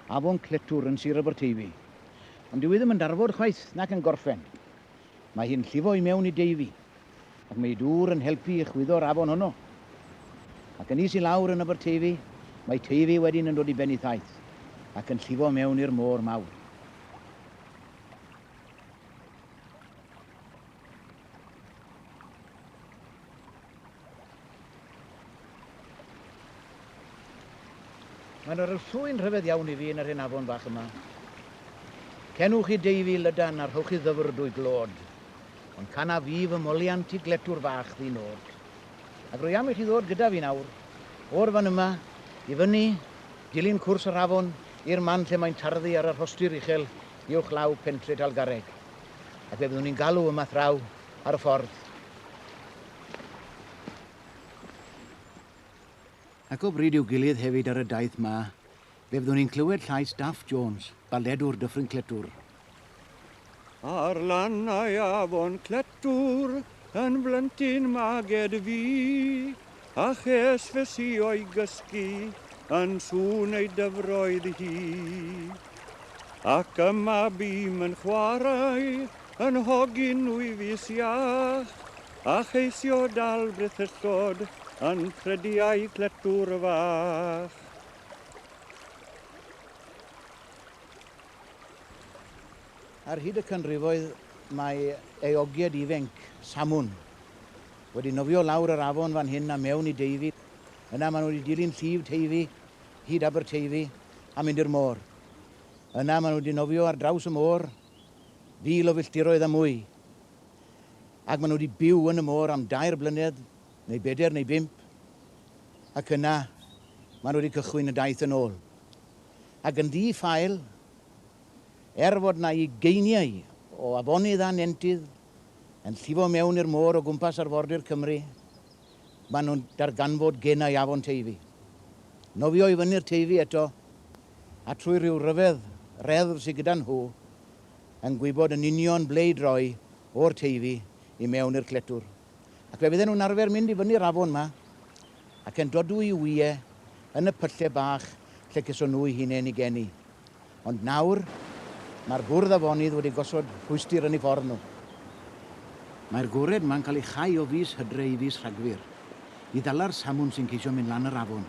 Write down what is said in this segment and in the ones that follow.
Afon Clettwr yn Sir Aberteifi. Ond dyw ddim yn darfod chwaith nac yn gorffen. Mae hi'n llifo i mewn i Deifi, ac mae dŵr yn helpu i chwyddo'r afon honno. Ac yn is i lawr yn Aberteifi, mae Teifi wedyn yn dod i ben i Taith, ac yn llifo mewn i'r môr mawr. Mae'n yr llwy'n rhyfedd iawn i fi yn yr hyn afon bach yma. Cenwch i Deifi lydan a rhowch i ddyfr dwy glod, ond can a fi fy moliant i Gletwr fach ddyn nod. Ac rwy am i chi ddod gyda fi nawr, o'r fan yma, i fyny, dilyn cwrs yr afon, i'r man lle mae'n tarddu ar y rhostir uchel uwch law pentre Dalgarreg. Ac fe byddwn ni'n galw yma thraw ar y ffordd. Ac o bryd i'w gilydd hefyd ar y daith ma, fe fyddwn ni'n clywed llais Llew Jones, baledwr dyffryn Clettwr. Ar lannau Afon Clettwr yn blentyn maged fi, a ches fy si o'i gysgu yn sŵn ei dyfroedd hi. Ac yma bîm yn chwarae yn hogyn nwy fus iach, a cheisio dal brythysgod yn crediau Clettwr fach. Ar hyd y canrifoedd mae eogiad ifenc, Samwn, wedi nofio lawr yr afon fan hyn a mewn i Deifi. Yna maen nhw wedi dilyn llif Teifi, hyd Aberteifi, a mynd i'r môr. Yna maen nhw wedi nofio ar draws y môr, 1000 o filltiroedd a mwy. Ac maen nhw wedi byw yn y môr am 2 blynedd, neu 4 neu 5, ac yna maen nhw wedi cychwyn y daith yn ôl. Ac yn ddi-ffael, fod na i geiniau o afonydd a nentydd yn llifo mewn i'r môr o gwmpas arfordir Cymru, maen nhw'n darganfod gennau Afon Teifi. Nofio i fyny'r Teifi eto, a trwy ryw ryfedd reddf sydd gyda nhw, yn gwybod yn union ble i droi o'r Teifi i mewn i'r Clettwr. Ac fe fydden nhw'n arfer mynd i fyny'r afon ma, ac yn dodw i wyau yn y pylle bach lle cyson nhw i hunain i geni. Ond nawr, mae'r bwrdd afonydd wedi gosod hwystyr yn ei ffordd nhw. Mae'r gored ma'n cael ei chau o fis Hydre i fis Rhagfyr, i ddala'r samwn sy'n ceisio mynd lan yr afon.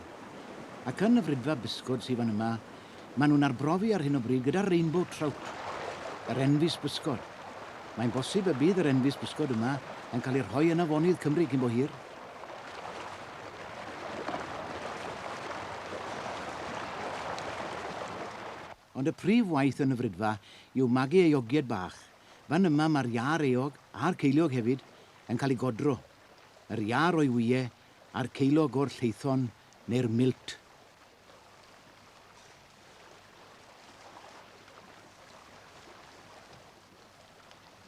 Ac yn y frydfa bysgod sydd fan yma, maen nhw'n arbrofi ar hyn o bryd gyda rainbow trout, yr enfys bysgod. Mae'n bosib y bydd yr enfys bysgod yma yn cael ei rhoi yn afonydd Cymru cyn bo hir. Ond y prif waith yn y frydfa yw magu eogiad bach. Fan yma mae'r iar eog a'r ceiliog hefyd yn cael ei godro. Yr iar o'i wyau a'r ceilog o'r lleithon neu'r milt.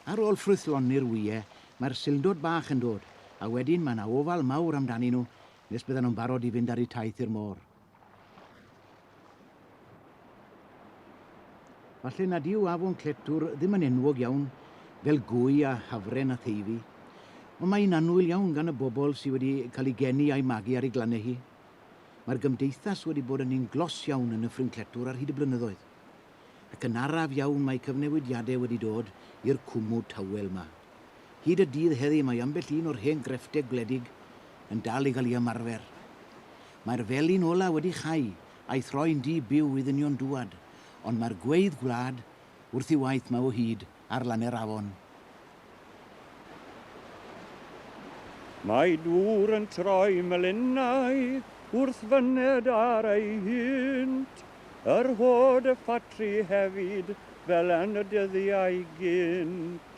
Ar ôl ffrwythloni'r wyau, mae'r sildod bach yn dod, a wedyn mae yna ofal mawr amdani nhw nes bydden nhw'n barod i fynd ar eu taith i'r môr. Falle nad yw Afon Clettwr ddim yn enwog iawn fel gwy a hafren a Theifi, ond mae'n annwyl iawn gan y bobl sydd wedi cael ei geni a'i magu ar ei glannau hi. Mae'r gymdeithas wedi bod yn un glos iawn yn Dyffryn Clettwr ar hyd y blynyddoedd, ac yn araf iawn mae cyfnewidiadau wedi dod i'r cwmwd tawel yma. Hyd y dydd heddi mae ambell un o'r hen grefftau gwledig yn dal i gael ei ymarfer. Mae'r felin ola wedi chau a'i throi'n di byw i ddynion dŵad, ond mae'r gweidd gwlad wrth i waith ma o hyd ar lannau'r afon. Mae dŵr yn troi melynau wrth fyned ar ei hynt, yr hod y ffatri hefyd fel yn y dyddiau gynt.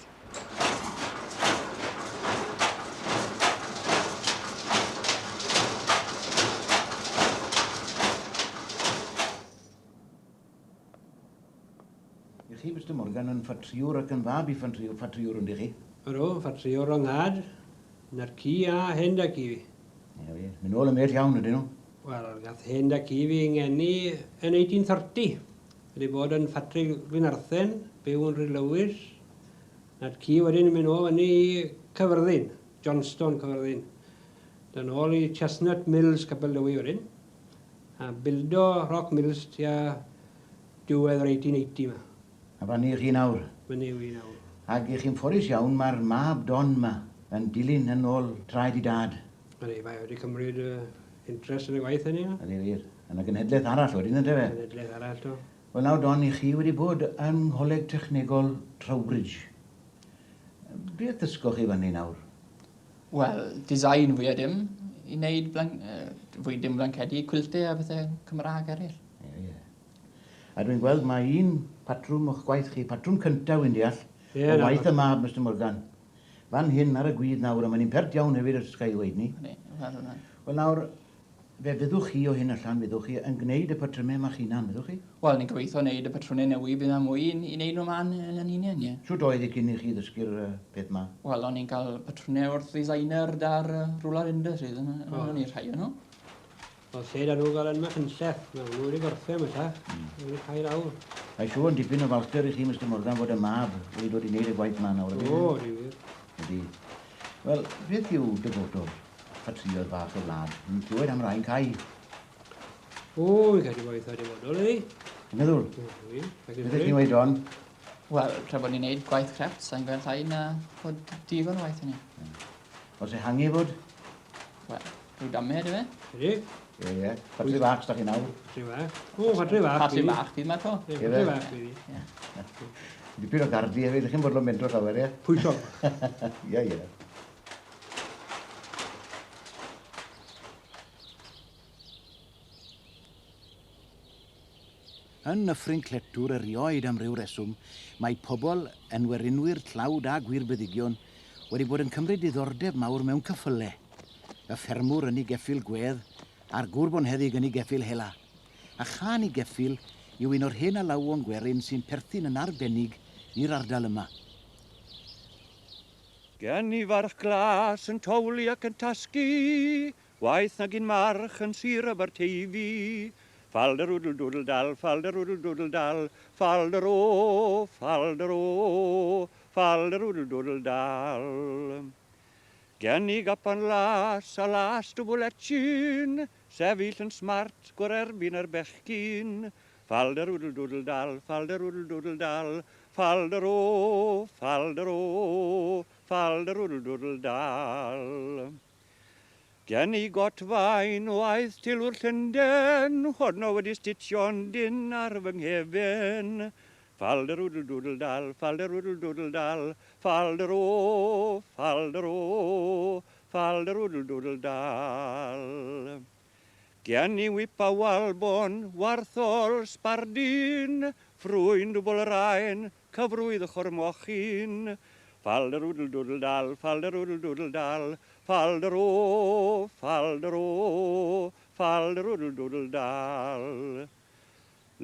Chi, Mr Morgan, yn ffatriwr ac yn fab i ffatriwr yn chi? Ydw, ffatriwr o'n ngad, na'r ci a hen da ci fi. Ie, fi. Mynd ôl ymwneud iawn ydyn nhw? Wel, gath hen da ci fi ngeni yn 1830. Wedi bod yn ffatri Gwynarthen, byw yn Rhylywys. Na'r ci wedyn yn mynd o fyny i Cyfyrddin, Johnstone Cyfyrddin. Dyn ôl i Chestnut Mills Capel Dewi wedyn. A bildo Rock Mills tua diwedd yr 1880 yma. A fan ni chi nawr. Fan ni wi nawr. Ac i chi'n ffodus iawn, mae'r mab Don yma yn dilyn yn ôl traed i dad. Ydy, mae wedi cymryd interest yn y gwaith hynny. Ydy wir. Yn y genhedlaeth arall wedyn yn defe. Genhedlaeth arall to. Wel nawr Don, i chi wedi bod yn Ngholeg Technegol Trowbridge. Beth ddysgoch chi fan ni nawr? Wel, design fwy a dim, i wneud fwy dim blancedi, cwiltau a bethau Cymraeg eraill. Ie. A dwi'n gweld mae un patrwm o'ch gwaith chi, patrwm cyntaf wy'n deall, o waith y mab, Mr Morgan. Fan hyn ar y gwydd nawr, a mae'n un pert iawn hefyd ys gael ei weid ni. Wel nawr, fe fyddwch chi o hyn allan, fyddwch chi yn gwneud y patrymau ma'ch hunan, fyddwch chi? Wel, ni'n gobeithio wneud y patrwnau newydd bydd am mwy i wneud nhw man yn union, ie. Siwt oedd i cyn i chi ddysgu'r peth ma? Wel, o'n i'n cael patrwnau wrth designer da'r Rwlar Indus, yn ni'r rhai o'n nhw. O lle da nhw gael yn mach yn lleth, mae nhw wedi gorffau yma ta. Mae wedi cael awr. Mae siŵr yn dipyn o falchder i chi, Mr Morgan, fod y mab wedi dod i wneud y gwaith ma nawr. O, di wir. Ydy. Wel, beth yw dyfodol patriodd fach y wlad? Yn clywed am rhai'n cael. O, i cael ei gwaith a dyfodol, ydy. Yn meddwl? Beth ydych chi'n weid on? Wel, tra bod ni'n neud gwaith crefft, sa'n gweld llai na bod digon o waith hynny. Os e hangi fod? Wel, rhyw damed, yfe? Ydy. Ie. Patri fach, sdach chi nawr? Patri fach. O, patri fach. Patri fach, bydd ma to. Patri fach, bydd. Dipyn o gardi hefyd, ydych chi'n bodlon mentro llawer, ie? Pwysog. Ie. Yn Afon Clettwr erioed am ryw reswm, mae pobl yn werinwyr tlawd a gwirbyddigion wedi bod yn cymryd diddordeb mawr mewn cyffyle. Y ffermwr yn ei geffil gwedd, a'r gwrbonheddig yn ei geffil hela. A chan ei geffil yw un o'r hen alawon gwerin sy'n perthyn yn arbennig i'r ardal yma. Gen i farch glas yn towli ac yn tasgu, waith nag un march yn sir Aberteifi. Falder wdl dwdl dal, falder wdl dwdl dal, falder o, falder o, falder wdl dwdl dal. Gen i gapan las a las dwbwletsin, sefyll yn smart gwarerbyn ar bechgyn. Falder wdl dwdl dal, falder wdl dwdl dal, falder o, falder o, falder wdl dwdl dal. Gen i gotfain o aeth tilwr Llundain, hodno wedi stitio'n dyn ar fy nghefn. Falder wdl dwdl dal, falder wdl dwdl dal, falder o, falder o, falder wdl dwdl dal. Gen i wip a walbon, warthol sbardyn, ffrwy'n dwbl yr aen, cyfrwydd y chormochyn. Falder wdl dwdl dal, falder wdl dwdl dal, falder o, falder o, falder wdl dwdl dal.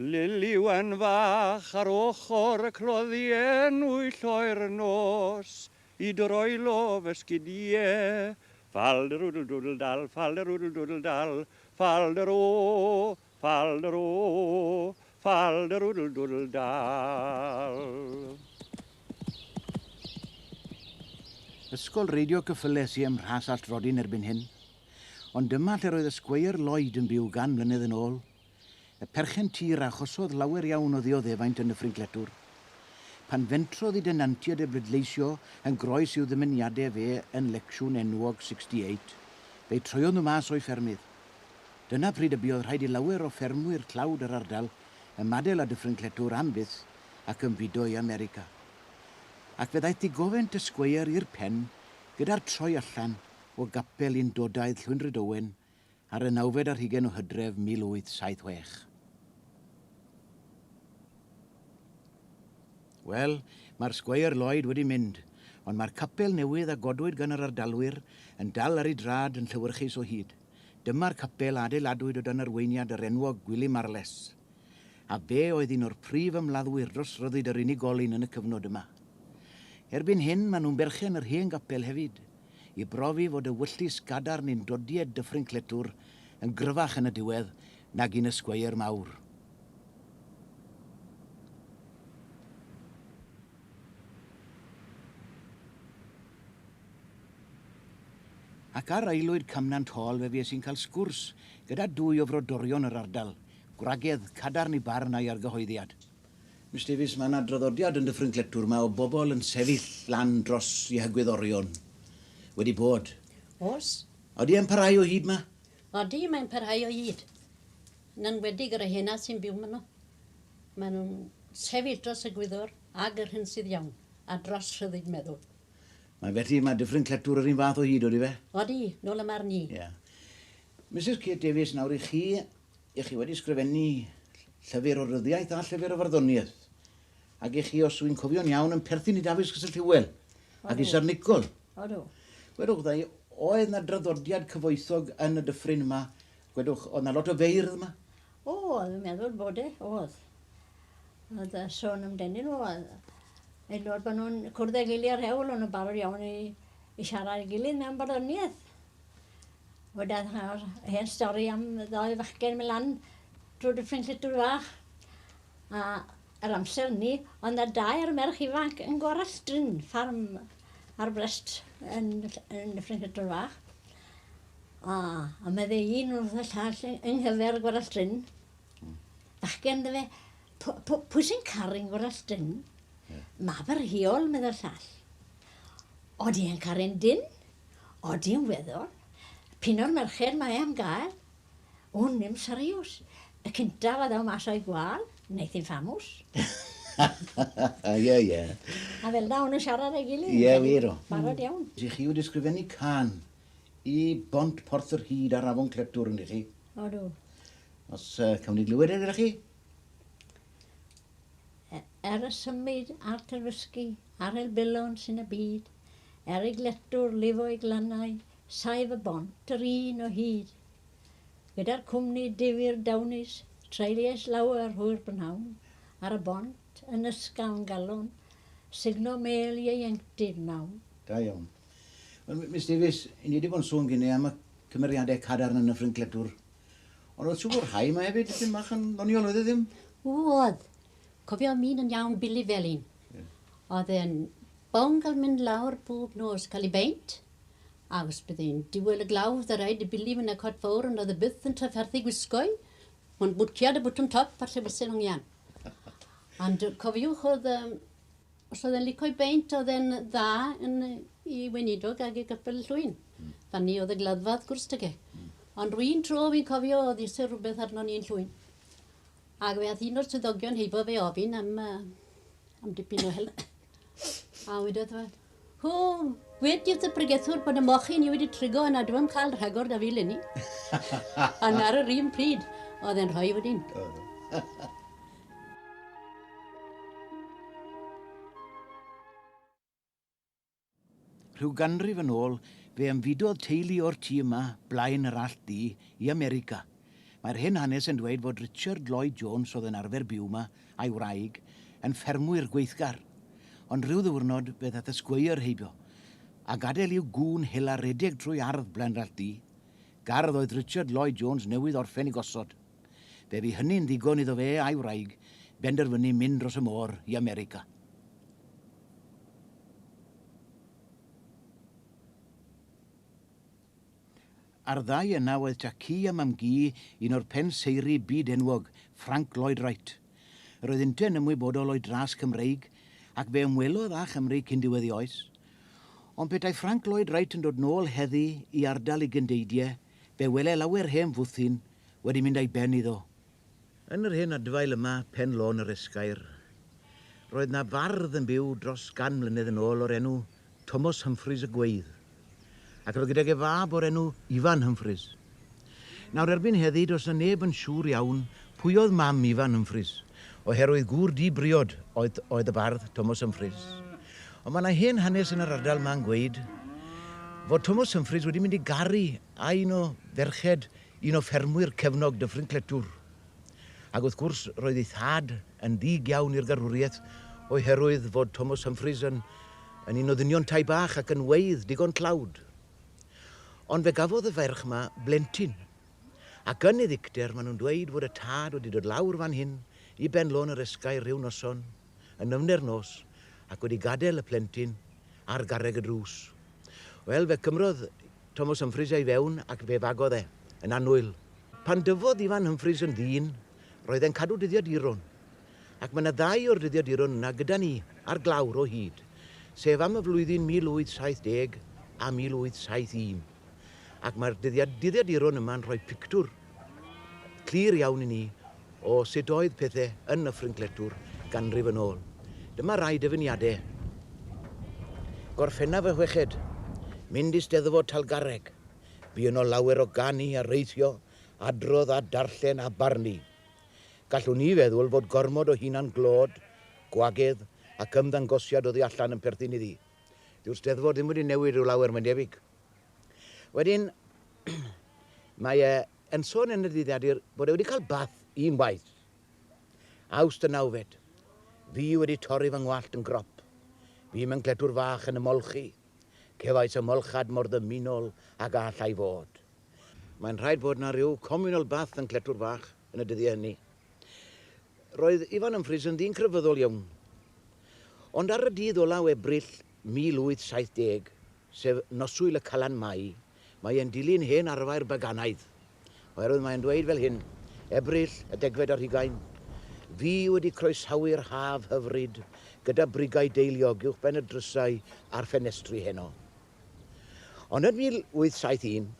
Liliwen fach ar ochr y cloddien wyll o'r nos, I droelo fy sgidie. Falder wdl dwdl dal, falder wdl dwdl dal, falder o, falder o, falder wdl dwdl dal. Ysgol radio cyffyle sy am rhas alltrodyn erbyn hyn, ond dyma lle roedd y sgweir Lloyd yn byw gan mlynedd yn ôl. Y perchen tir achosodd lawer iawn o ddioddefaint yn Afon Clettwr. Pan fentrodd I denantiad y bleidleisio yn groes i'w ddymuniadau fe yn lecsiwn enwog 68, fe troiodd nhw mas o'i ffermydd. Dyna pryd y buodd rhaid I lawer o ffermwyr tlawd yr ardal yn madel a Afon Clettwr am byth ac yn fudo I America. Ac fe ddaeth digofent y sgweir i'r pen gyda'r troi allan o gapel un dodaidd Llwynryd Owen ar y 9 ar 20 o Hydref 1876. Wel, mae'r sgweir Lloyd wedi mynd, ond mae'r capel newydd a godwyd gan yr ardalwyr yn dal ar ei drad yn llywyrchus o hyd. Dyma'r capel adeiladwyd o dan arweiniad yr enwog Gwili Marles. A fe oedd un o'r prif ymladdwyr dros ryddid yr unigolyn yn y cyfnod yma. Erbyn hyn, maen nhw'n berchen yr hen gapel hefyd, I brofi fod y wyllus gadarn un dodiad Afon Clettwr yn gryfach yn y diwedd nag un y sgweir mawr. Ac ar aelwyd Camnant Hall fe sy'n cael sgwrs gyda dwy o frodorion yr ardal, gwragedd cadarn i barn a'i argyhoeddiad. Miss Davies, mae yna draddodiad yn Dyffryn Clettwr yma o bobl yn sefyll lan dros i hygwyddorion. Wedi bod. Os? Odi e'n parhau o hyd ma? Odi, mae'n parhau o hyd. Yn enwedig yr hynna sy'n byw maen nhw. Maen nhw'n sefyll dros y gwyddor ag yr hyn sydd iawn, a dros rhyddig meddwl. Mae felly mae Dyffryn Clettwr yr un fath o hyd, odi fe? Odi, nôl y mar ni. Yeah. Mrs Kate Davies, nawr i chi wedi sgrifennu llyfr o ryddiaeth a llyfr o farddoniaeth. Ac i chi, os dwi'n cofio'n iawn, yn perthyn i Dafis Cysell Llywel ac i Sir Nicol. Odw. Gwedwch ddau, oedd yna draddodiad cyfoethog yn y dyffryn yma? Gwedwch, oedd yna lot o feirdd yma? Oedd, yn meddwl bod oedd. Oedd y sôn amdennyn nhw, aelod bod nhw'n cwrdd â'i gilydd ar hewl, o'n nhw'n barod iawn i siarad â'i gilydd mewn barddoniaeth. Weda hen stori am ddoi fachgen mynd lan drwy Dyffryn Clettwr fach. A yr amser ni, ond y dair merch ifanc yn Gwaralstryn, ffarm ar Brest yn Dyffryn Clettwr fach. A medde un wrth y llall yng nghyfer Gwaralstryn. Bachgen dy fe, pwy sy'n caru'n Gwaralstryn? Maber hiol, medde'r llall. Odi e'n caru'n dyn? Odi e'n weddol? Pino'r merched mae am gael? O, nim seriws. Y cyntaf a ddaw mas o'i gwal, wneud i'n ffamws. Ie. A fel da, nhw'n siarad ei gilydd. Ie, wir o. Barod iawn. Chi wedi sgrifennu can i bont Porth yr Hyd ar Afon Clettwr yn chi? Odw. Os cawn ni glywed gyda chi? Y symud a'r terfysgu, ar el bilon sy'n y byd, ei gletwr lifo i glannau, saif y bont yr un o hyd. Gyda'r cwmni difyr dawnus, treiliais lawer hwyr brynhawn, ar y bont yn ysgawn galon, signo mel i ieuenctid nawn. Da iawn. Miss Davies, ni wedi bod yn sôn gynnau am y cymeriadau cadarn yn Dyffryn Clettwr. Ond oedd siŵr rhai mae hefyd ddim bach yn ddoniol oedd e ddim? Oedd. Cofio mi'n yn iawn Billy Felin. Oedd e'n bon cael mynd lawr bob nos cael ei beint. A os bydd e'n diwedd y glawdd a rhaid y Billy mynd y cod fawr ond oedd y byth yn trafferthu gwisgoi. Mae'n bwtiad y bwtwm top ar llywysyn o'n iawn. Ond cofiwch os oedd e'n licoi beint oedd e'n dda i weinidog ag i gapel llwyn. Fanni oedd y gladdfadd gwrstygau. Ond rwy'n tro fi'n cofio oedd eisiau rhywbeth arno ni'n llwyn. Ac fe oedd un o'r swyddogion heibio fe ofyn am dipyn o help. A wedodd fe, wedi'r bregethwr bod y mochi ni wedi trigo yna dwi'n cael rhagor da fi lenni. A ar yr un pryd, oedd e'n rhoi wedyn. Rhyw ganrif yn ôl, fe ymfudodd teulu o'r tŷ yma blaen yr allt di i America. Mae'r hyn hanes yn dweud fod Richard Llew Jones oedd yn arfer byw yma a'i wraig yn ffermwyr gweithgar. Ond rhyw ddiwrnod fe ddaeth y sgweier heibio a gadael i'w gŵn hela redeg trwy ardd blaen yr allt di. Gardd oedd Richard Llew Jones newydd orffen i gosod. Fe fu hynny'n ddigon iddo fe a'i wraig benderfynu mynd dros y môr i America. Ar ddau yna oedd Taci a Mam Gu un o'r penseiri byd enwog, Frank Lloyd Wright. Roedd ynten ymwybodol o'i dras Cymreig ac fe ymwelodd â Chymru cyn diwedd ei oes. Ond petai Frank Lloyd Wright yn dod nôl heddi i ardal i gyndeidiau, fe wele lawer hen fwthyn wedi mynd a'i ben iddo. Yn yr hen adfail yma, pen lôn yr esgair, roedd na fardd yn byw dros 100 mlynedd yn ôl o'r enw Thomas Humphreys y Gweiddd. Ac roedd gydag e fab o'r enw Ifan Humphreys. Nawr erbyn heddi, does na neb yn siŵr iawn pwy oedd mam Ifan Humphreys, oherwydd gŵr di-briod oedd y bardd Thomas Humphreys. Ond mae yna hen hanes yn yr ardal ma'n gweud fod Thomas Humphreys wedi mynd i garu a un o ferched, un o ffermwyr cefnog Dyffryn Clettwr. Ac wrth gwrs roedd ei thad yn ddig iawn i'r garwriaeth oherwydd fod Thomas Humphreys yn un o ddynion tai bach ac yn weidd digon tlawd. Ond fe gafodd y ferch yma blentyn. Ac yn ei ddicter maen nhw'n dweud fod y tad wedi dod lawr fan hyn i ben lôn yr esgair rhyw noson, yn yfner nos, ac wedi gadael y plentyn ar garreg y drws. Wel, fe cymrodd Thomas Humphreys ei fewn ac fe fagodd e, yn anwyl. Pan dyfodd Ifan Humphreys yn ddyn, roedd e'n cadw dyddiaduron. Ac mae yna 2 o'r dyddiaduron yna gyda ni ar glawr o hyd, sef am y flwyddyn 1870 a 1871. Ac mae'r dyddiaduron yma'n rhoi pictwr clir iawn i ni o sut oedd pethau yn Dyffryn Clettwr ganrif yn ôl. Dyma rai dyfyniadau. Gorffennaf y chweched, mynd i Steddfod Talgarreg. Bu yno lawer o ganu a reithio, adrodd a darllen a barnu. Gallwn ni feddwl fod gormod o hunan glod, gwagedd ac ymddangosiad oddi allan yn perthyn iddi. Dyw'r Steddfod ddim wedi newid o lawer, mae'n debyg. Wedyn, mae yn sôn yn y dyddiadur bod e wedi cael bath unwaith. Awst y 9fed. Fi wedi torri fy ngwallt yn grop. Fi mewn Clettwr fach yn ymolchi. Cefais y molchad mor ddymunol a gallai fod. Mae'n rhaid bod yna rhyw communal bath yn Clettwr fach yn y dyddiau hynny. Roedd Ifan Humphreys yn ddyn crefyddol iawn. Ond ar y dydd ola o Ebrill 1870, sef noswyl y Calan Mai, mae e'n dilyn hen arfer baganaidd. Oherwydd mae'n dweud fel hyn, Ebrill, y 10fed ar 20, fi wedi croesawu'r haf hyfryd gyda brigau deiliog uwch ben y drysau a'r ffenestri heno. Ond yn 1871,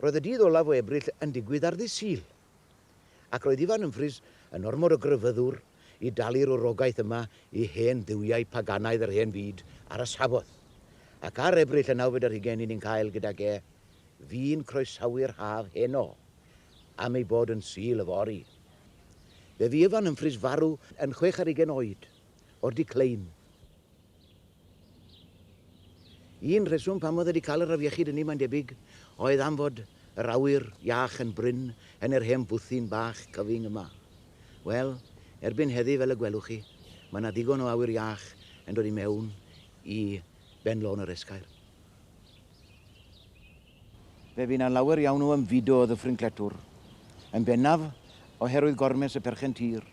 roedd y dydd olaf o Ebrill yn digwydd ar ddydd Sul. Ac roedd Ifan Humphreys yn ormod o gryfyddwr i dalu'r orogaeth yma i hen ddiwiau paganaidd yr hen fyd ar y saboth. Ac ar Ebrill y 9fed ar 20 ni'n cael gydag fi'n croesawu'r haf heno am ei bod yn Sul y fori. Fe fu Ifan Humphreys farw yn 26 oed o'r diclein. Un rheswm pam oedd wedi cael yr afiechyd yn ei mae'n debyg oedd am fod yr awyr iach yn bryn yn yr hen bwthyn bach cyfing yma. Wel, erbyn heddi fel y gwelwch chi, mae yna ddigon o awyr iach yn dod i mewn i ben lôn yr Esgair. Fe fu yna lawer iawn o ymfudo o Dyffryn Clettwr, yn bennaf oherwydd gormes y perchen tir,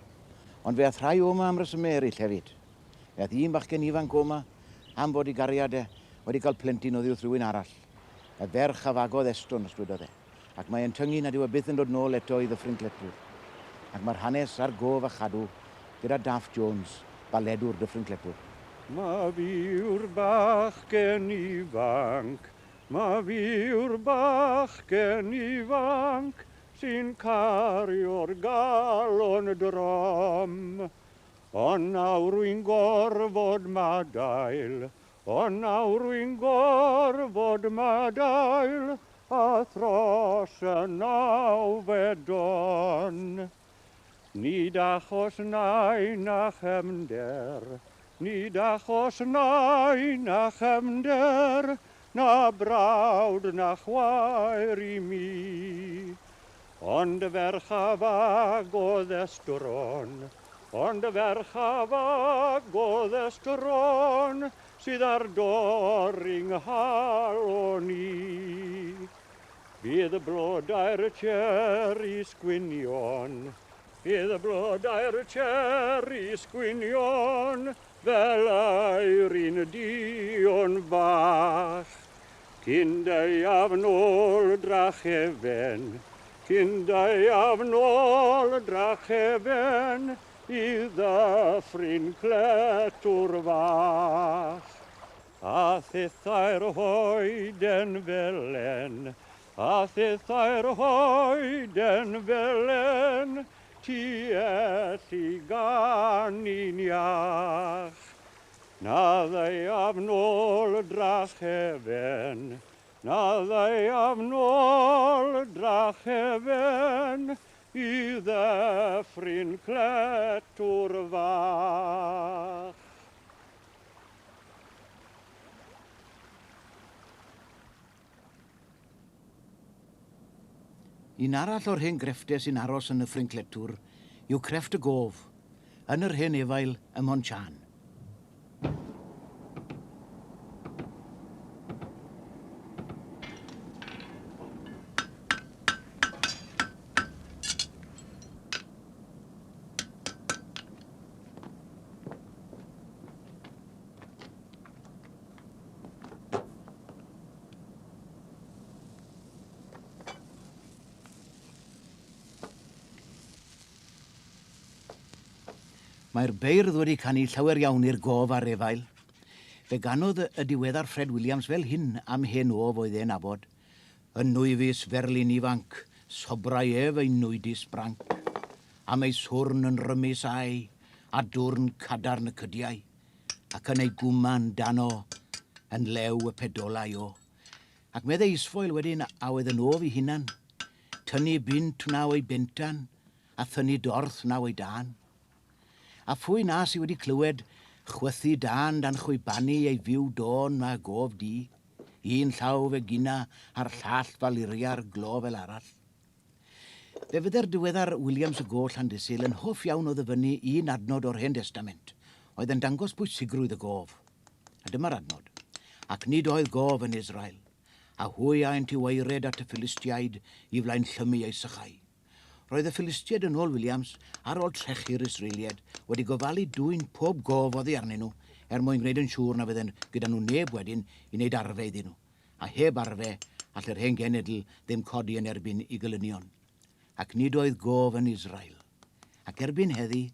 ond fe ath rhai o yma am resymau eraill hefyd. Fe ath un bachgen ifanc o yma am bod i gariad wedi cael plentyn o ddiwrth rhywun arall. Y ferch a fagodd Eston, os dwedodd e. Ac mae'n tyngu nad yw e byth yn dod nôl eto i Dyffryn Clettwr. Ac mae'r hanes ar gof a chadw gyda Llew Jones, baledwr Dyffryn Clettwr. Ma fi yw'r bachgen ifanc, ma fi yw'r bachgen ifanc, sy'n cario'r galon drom. Ond nawr wy'n gorfod madael, ond nawr wy'n gorfod madael, a thros y 9fed on. Nid achos nain a chefnder, nid achos nain a chefnder, na brawd na chwaer i mi. Ond y ferch a fagodd estron, ond y ferch a fagodd estron, sydd ar doring halon ni. Bydd y blodau'r cherry sgwinion, bydd y blodau'r cherry sgwinion, fel eirin dion bach. Cyn deiaf nôl drachefen, cyn deiaf nôl drachefen, i Dyffryn Clettwr fach. A thithau'r hoeden felen, a thithau'r hoeden felen, ti elli gan i'n iach. Na ddeiaf nôl drachefen, na ddeiaf nôl drachefen, i Dyffryn Clettwr fach. Un arall o'r hen grefftau sy'n aros yn Dyffryn Clettwr yw crefft y gof, yn yr hen efail ym Mhontsian. Mae'r beirdd wedi canu llawer iawn i'r gof a'r efail. Fe ganodd y diweddar Fred Williams fel hyn am hen of oedd e'n abod. Y nwyfus ferlin ifanc, sobrau ef ei nwydus branc. Am ei swrn yn rymus ai, a dwrn cadarn y cydiau. Ac yn ei gwman dano, yn lew y pedolau o. Ac meddai isfoel wedyn a oedd yn of i hunan. Tynnu bint naw ei bentan, a thynnu dorth naw ei dan. A phwy na sy wedi clywed chwythu dan dan chwybanu ei fyw don ma gof di. Un llaw fe gina a'r llall faluria'r glo fel arall. Fe fydde'r diweddar Williams y Goll Llandysil yn hoff iawn o ddyfynu un adnod o'r Hen Testament, oedd yn dangos pwysigrwydd y gof. A dyma'r adnod. Ac nid oedd gof yn Israel, a hwy aint i weired at y Philistiaid i flaen llymu ei sychau. Roedd y Philistiaid yn ôl Williams ar ôl trechu'r Israeliad wedi gofalu dwy'n pob gof oddi arnyn nhw mwyn gwneud yn siŵr na fydden gyda nhw neb wedyn i wneud arfe iddyn nhw. A heb arfe, all yr hen genedl ddim codi yn erbyn i gylynion. Ac nid oedd gof yn Israel. Ac erbyn heddi,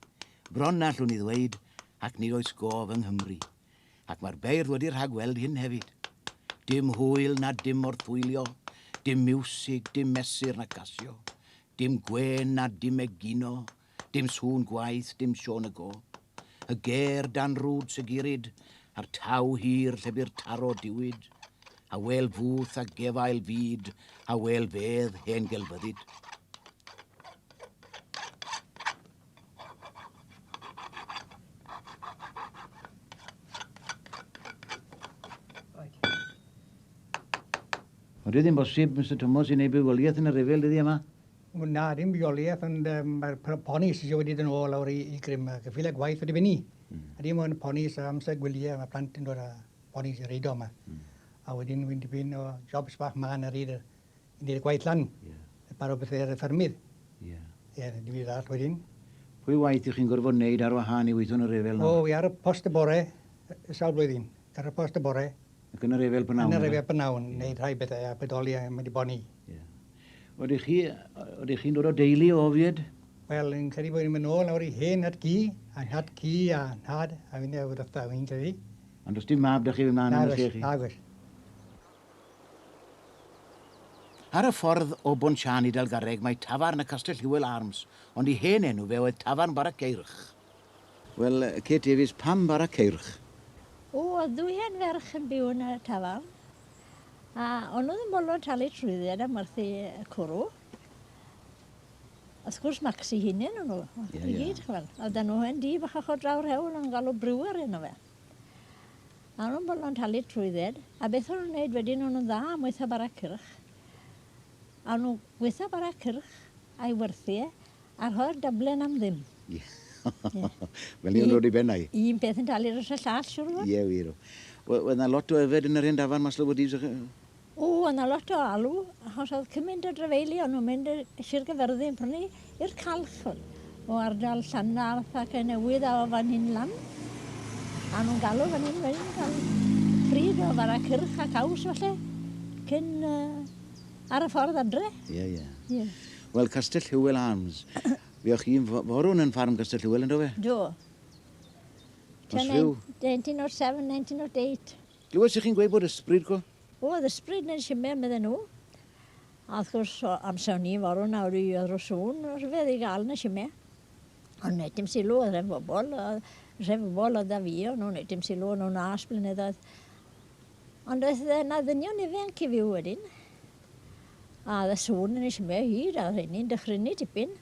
bron na llwn i ddweud, ac nid oes gof yng Nghymru. Ac mae'r beirdd wedi rhagweld hyn hefyd. Dim hwyl na dim o'r thwylio, dim miwsig, dim mesur na casio, dim gwen na dim egino, dim sŵn gwaith, dim Sion y go. Y ger dan rwd sygurid, a'r taw hir lle by'r taro diwyd, a wel fwth a gefail fyd, a wel fedd hen gelfyddyd. Oedd ddim bosib, Mr Thomas, i wneud bywoliaeth yn y rifel dyddi yma? Na, ddim bioliaeth, ond mae'r ponis sydd wedi dyn ôl lawr i grym. Gyffile gwaith wedi fyny. A dim ond ponis amser gwyliau, mae plant yn dod â ponis i reido yma. A wedyn wy'n dipyn o jobs bach ma'n ar hyd i'r gwaith lan. Baro bethau'r ffermydd. Ie, dim byd all wedyn. Pwy waith ych chi'n gorfod wneud ar wahân i weithio yn y rifel nawr? O, ar y post y bore, sawl blwyddyn. Ar y post y bore. Ac yn y rifel bynawn? Yn y rifel bynawn, wneud rhai bethau a pedoli a wedi boni. Oeddech chi'n dod o deulu o ofied? Wel, yn credu bod ni'n mynd nôl nawr i hen at gi, a hat gi a nhad, a fynd efo'r dda, fi'n credu. Ond os dim mab dych chi fy mlaen yn y lle chi? Agos. Ar y ffordd o Bonsian i Dalgarreg mae tafarn y Castell Llew Arms, ond i hen enw fe oedd tafarn Bara Ceirch. Wel, Kate Davies, pam Bara Ceirch? O, ddwy hen ferch yn byw yn y tafarn. A o'n nhw ddim bolon talu trwyddiad am werthu y cwrw. Wrth gwrs Maxi hunain o'n nhw. I gyd, chwel. A da nhw yn di bach o drawr hewl yn galw brewer yno fe. A o'n nhw'n bolon talu trwyddiad. A beth o'n nhw'n neud wedyn o'n nhw'n dda am weithio Bara Cyrch. A o'n nhw weithio Bara Cyrch a'i werthu a rhoi'r dyblen am ddim. Wel, ni'n rhoi i bennau. Un beth yn talu rhys y llall, siwr fod? Ie, wir. Oedd yna lot o yfed yn yr un dafarn mas Llyw Dydd? O, yna lot o alw, achos oedd cymaint o drefeili, o'n nhw'n mynd i'r Sir Gyfyrddin yn prynu i'r calch o ardal Llanarth ac y newydd a o fan hyn lan. A nhw'n galw fan hyn wedyn, cael pryd o Bara Cyrch ac aws falle, cyn ar y ffordd adre. Ie. Wel, Castell Llew Arms. Fe o'ch chi'n forwn yn ffarm Castell Llew, ynddo fe? Do. Os rhyw? 1907, 1908. Glywes ych chi'n gweud bod ysbryd go? O, oedd ysbryd yn Simau medden nhw. A wrth gwrs, amser ni forw nawr i oedd rwswn, rhyfedd i gael yn y Simau. Ond wneud dim sylw, oedd rhaid bobl oedd da fi, ond nhw'n wneud dim sylw, ond nhw'n as blynyddoedd. Ond oedd yna ddynion ifanc i fyw wedyn. A oedd y sŵn yn y Simau hyd, a oedd hynny'n dychrynnu tipyn.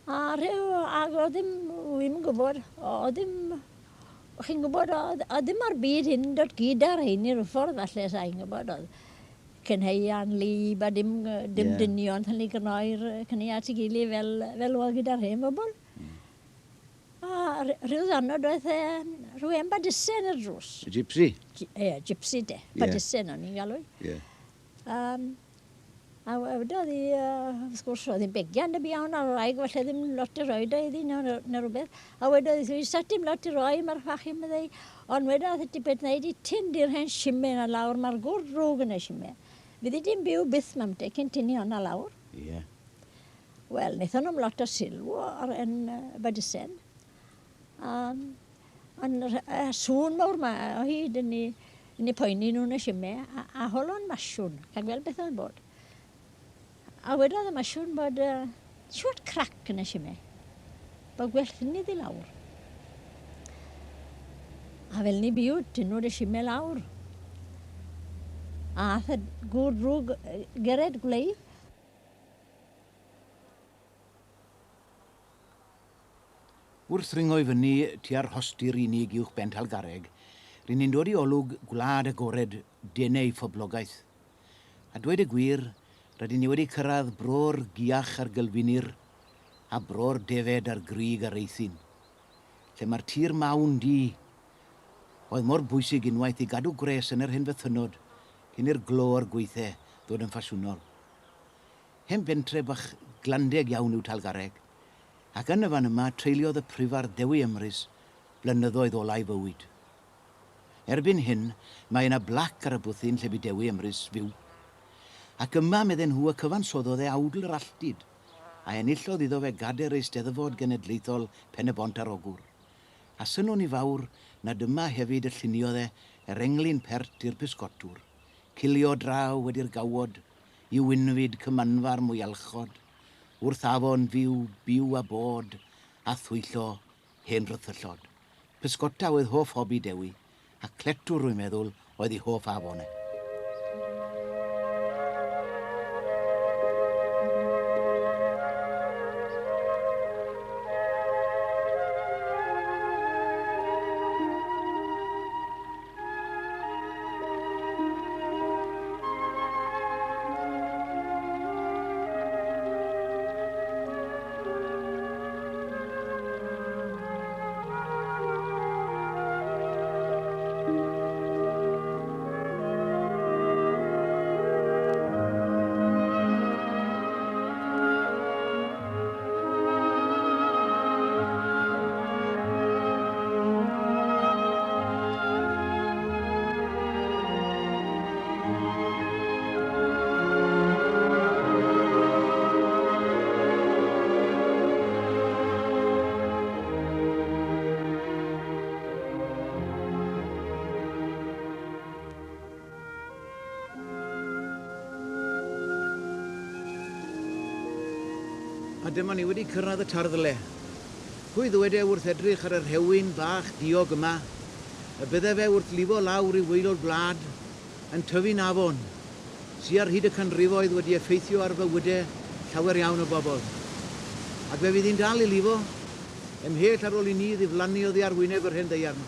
A oedd ddim, wy'n gwybod, chi'n gwybod, oedd ddim ar byd hyn dod gyda'r hyn i'r ffordd falle sa'n gwybod, oedd cynheian, lib a dim dynion yn ei gyrnoi'r cynheiat i gili fel oedd gyda'r hen bobl. A rhyw ddannod oedd rhywun badysen y drws. Gypsy? Ie, gypsy de, badysen o'n i'n galw. A wedodd hi, wrth gwrs, oedd hi'n begian y biawn ar wraig, falle ddim lot i roed o iddi neu rhywbeth. A wedodd hi, sa dim lot i roi, mae'r ffachu meddai. Ond wedodd hi beth wneud i tyn di'r hen Simau na lawr, mae'r gwr drwg yn y Simau. Fydd hi dim byw byth mamte cyn tynnu honna lawr. Ie. Wel, wnaethon nhw'n lot o sylw yn Badysen. Ond sŵn mawr ma, o hyd yn ei poeni nhw'n y simau, a holon masiwn, cael gweld beth oedd bod. A wedodd y masiwn bod siwt crac yn y simau, bod gwelltyn iddi lawr. A fel ni biw, tynwyd y simau lawr. A ath y gŵr drwg gered gwleif. Wrth ringo i fyny tua'r hosti'r unig uwch bent Halgareg, rydyn ni'n dod i olwg gwlad agored denau phoblogaeth. A dweud y gwir, rydyn ni wedi cyrraedd bro'r giach ar gylfinir a bro'r defed ar grig ar eithyn, lle mae'r tir mawn di oedd mor bwysig unwaith i gadw gres yn yr hyn fythynod cyn i'r glo ar gweithau ddod yn ffasiwnol. Hen bentre bach glandeg iawn yw Talgareg, ac yn y fan yma treuliodd y prifar Dewi Emrys blynyddoedd olau fywyd. Erbyn hyn, mae yna blac ar y bwthyn lle bu Dewi Emrys fyw, ac yma medden nhw y cyfansoddodd awdur yr alltid, a enillodd iddo fe gader Eisteddfod Genedlaethol Pen y Bont ar Ogwr. A synwn i fawr na dyma hefyd y lluniodd yr englyn pert i'r pysgotwr, cilio draw wedi'r gawod, i wynfyd cymanfar mwy alchod, wrth afon fyw, byw a bod, a thwyllo hen rythyllod. Pysgota oedd hoff hobi Dewi, a Clettwr rwy'n meddwl oedd ei hoff afon e. A dyma ni wedi cyrraedd y tarddle. Pwy ddwede wrth edrych ar yr hewyn bach diog yma, y bydde fe wrth lifo lawr i weilod blad yn tyfu'n afon, sy'n ar hyd y canrifoedd wedi effeithio ar fywydau llawer iawn o bobl. Ac fe fydd hi'n dal i lifo, ymhell ar ôl i ni ddiflannu oddi ar wyneb yr hen ddeiarn.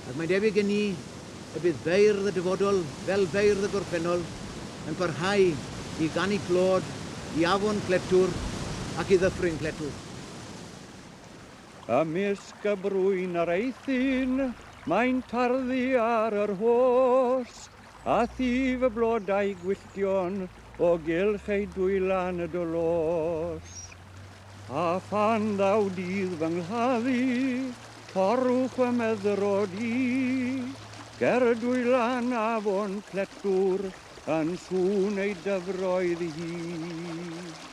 Ac mae'n debyg i ni y bydd beirdd y dyfodol fel beirdd y gorffennol yn parhau i gannu clod i Afon Clettwr ac i dyffryn Clettwr. Ymysg y brwyn ar eithyn, mae'n tarddu ar yr hos, a thif y blodau gwylltion o gylch ei dwylan y dolos. A phan ddaw dydd fy ngladdu, torwch y meddrodi, ger y dwylan Afon Clettwr yn sŵn ei dyfroedd hyd.